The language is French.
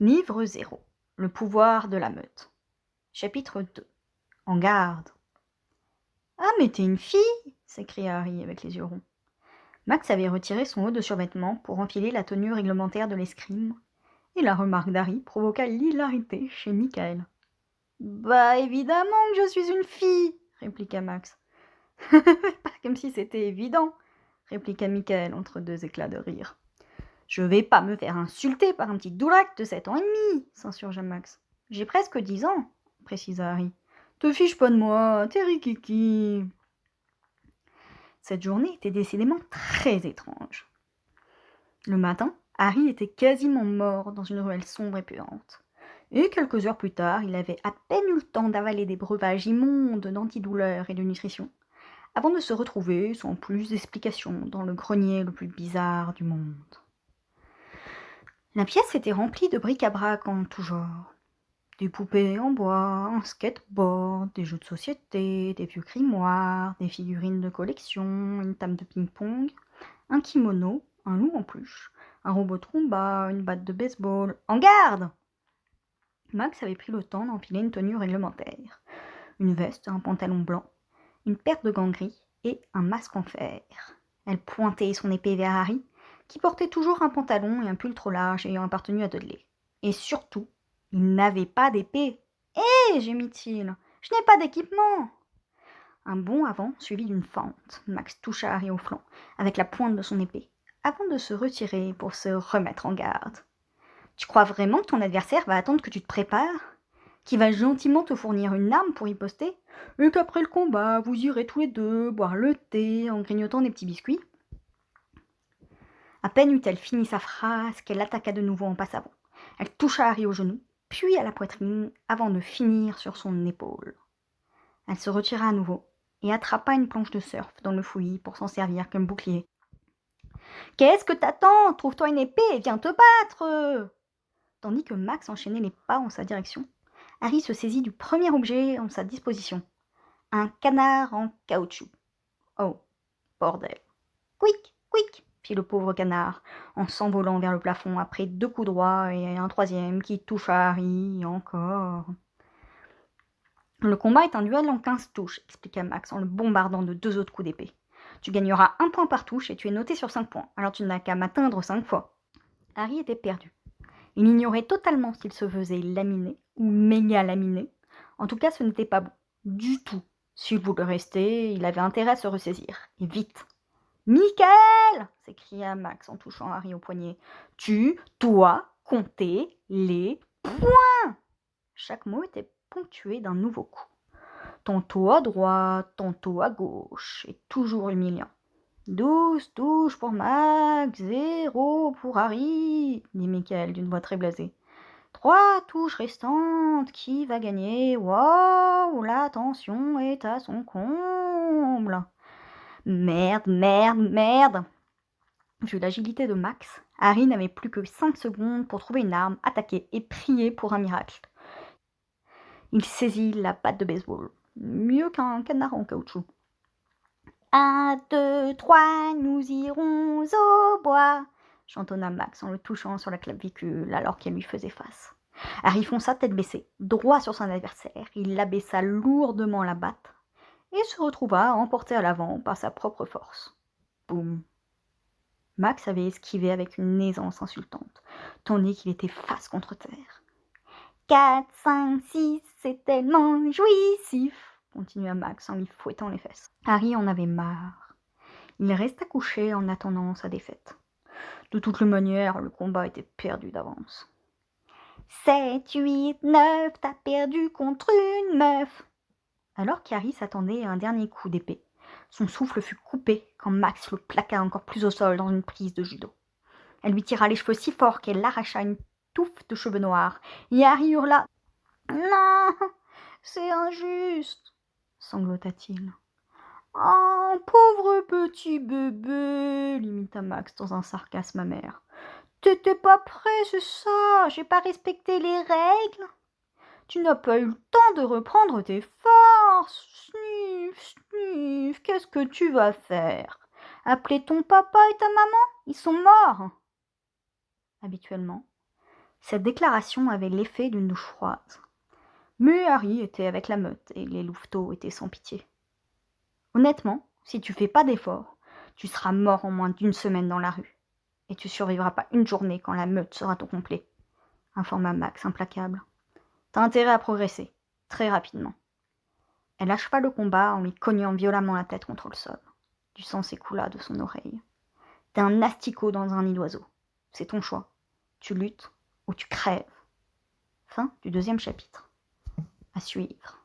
Livre 0. Le pouvoir de la meute. Chapitre 2. En garde. Ah, mais t'es une fille s'écria Harry avec les yeux ronds. Max avait retiré son haut de survêtement pour enfiler la tenue réglementaire de l'escrime, et la remarque d'Harry provoqua l'hilarité chez Michael. Bah, évidemment que je suis une fille répliqua Max. Pas comme si c'était évident répliqua Michael entre deux éclats de rire. Je vais pas me faire insulter par un petit doulac de 7 ans et demi, s'insurgea Max. J'ai presque 10 ans, précisa Harry. Te fiche pas de moi, t'es rikiki. Cette journée était décidément très étrange. Le matin, Harry était quasiment mort dans une ruelle sombre et puante. Et quelques heures plus tard, il avait à peine eu le temps d'avaler des breuvages immondes d'antidouleur et de nutrition, avant de se retrouver, sans plus d'explication, dans le grenier le plus bizarre du monde. La pièce était remplie de bric-à-brac en tout genre. Des poupées en bois, un skateboard, des jeux de société, des vieux grimoires, des figurines de collection, une table de ping-pong, un kimono, un loup en peluche, un robot Roomba, une batte de baseball. En garde! Max avait pris le temps d'empiler une tenue réglementaire, une veste, un pantalon blanc, une paire de gants gris et un masque en fer. Elle pointait son épée vers Harry, qui portait toujours un pantalon et un pull trop large ayant appartenu à Dudley. Et surtout, il n'avait pas d'épée. Hé gémit-il, je n'ai pas d'équipement. Un bond avant, suivi d'une fente. Max toucha Harry au flanc, avec la pointe de son épée, avant de se retirer pour se remettre en garde. Tu crois vraiment que ton adversaire va attendre que tu te prépares? Qu'il va gentiment te fournir une arme pour riposter? Et qu'après le combat, vous irez tous les deux boire le thé en grignotant des petits biscuits? À peine eut-elle fini sa phrase qu'elle attaqua de nouveau en passe avant. Elle toucha Harry au genou, puis à la poitrine, avant de finir sur son épaule. Elle se retira à nouveau et attrapa une planche de surf dans le fouillis pour s'en servir comme bouclier. « Qu'est-ce que t'attends? Trouve-toi une épée et viens te battre !» Tandis que Max enchaînait les pas en sa direction, Harry se saisit du premier objet en sa disposition. Un canard en caoutchouc. Oh, bordel. Quick, quick, fit le pauvre canard, en s'envolant vers le plafond après 2 coups droits et un troisième qui toucha Harry encore. Le combat est un duel en 15 touches, expliqua Max en le bombardant de 2 autres coups d'épée. Tu gagneras 1 point par touche et tu es noté sur 5 points, alors tu n'as qu'à m'atteindre 5 fois. Harry était perdu. Il ignorait totalement s'il se faisait laminer ou méga laminer. En tout cas, ce n'était pas bon. Du tout. S'il voulait rester, il avait intérêt à se ressaisir. Et vite. « Michael !» s'écria Max en touchant Harry au poignet. « Tu dois compter les points !» Chaque mot était ponctué d'un nouveau coup. Tantôt à droite, tantôt à gauche, et toujours humiliant. 12 touches pour Max, 0 pour Harry, dit Michael d'une voix très blasée. 3 touches restantes, qui va gagner? Waouh, la tension est à son comble. Merde, merde, merde. Vu l'agilité de Max, Harry n'avait plus que 5 secondes pour trouver une arme, attaquer et prier pour un miracle. Il saisit la batte de baseball, mieux qu'un canard en caoutchouc. 1, 2, 3, nous irons au bois, chantonna Max en le touchant sur la clavicule alors qu'elle lui faisait face. Harry fonça tête baissée, droit sur son adversaire. Il abaissa lourdement la batte et se retrouva emporté à l'avant par sa propre force. Boum. Max avait esquivé avec une aisance insultante, tandis qu'il était face contre terre. 4, 5, 6, c'est tellement jouissif, continua Max en lui fouettant les fesses. Harry en avait marre. Il resta couché en attendant sa défaite. De toutes les manières, le combat était perdu d'avance. 7, 8, 9, t'as perdu contre une meuf. Alors qu'Harry s'attendait à un dernier coup d'épée, son souffle fut coupé quand Max le plaqua encore plus au sol dans une prise de judo. Elle lui tira les cheveux si fort qu'elle arracha une touffe de cheveux noirs, et Harry hurla « Non, c'est injuste !» sanglota-t-il. « Oh, pauvre petit bébé !» limita Max dans un sarcasme amer. « T'étais pas prêt, c'est ça? J'ai pas respecté les règles? Tu n'as pas eu le temps de reprendre tes forces. Sniff, sniff, qu'est-ce que tu vas faire? Appeler ton papa et ta maman? Ils sont morts. » Habituellement, Cette déclaration avait l'effet d'une douche froide. Mais Harry était avec la meute et les louveteaux étaient sans pitié. Honnêtement, si tu fais pas d'efforts, tu seras mort en moins d'une semaine dans la rue. Et tu survivras pas une journée quand la meute sera au complet, informa Max implacable. T'as intérêt à progresser, très rapidement. Elle acheva le combat en lui cognant violemment la tête contre le sol. Du sang s'écoula de son oreille. T'es un asticot dans un nid d'oiseau. C'est ton choix. Tu luttes ou tu crèves. Fin du 2e chapitre. À suivre.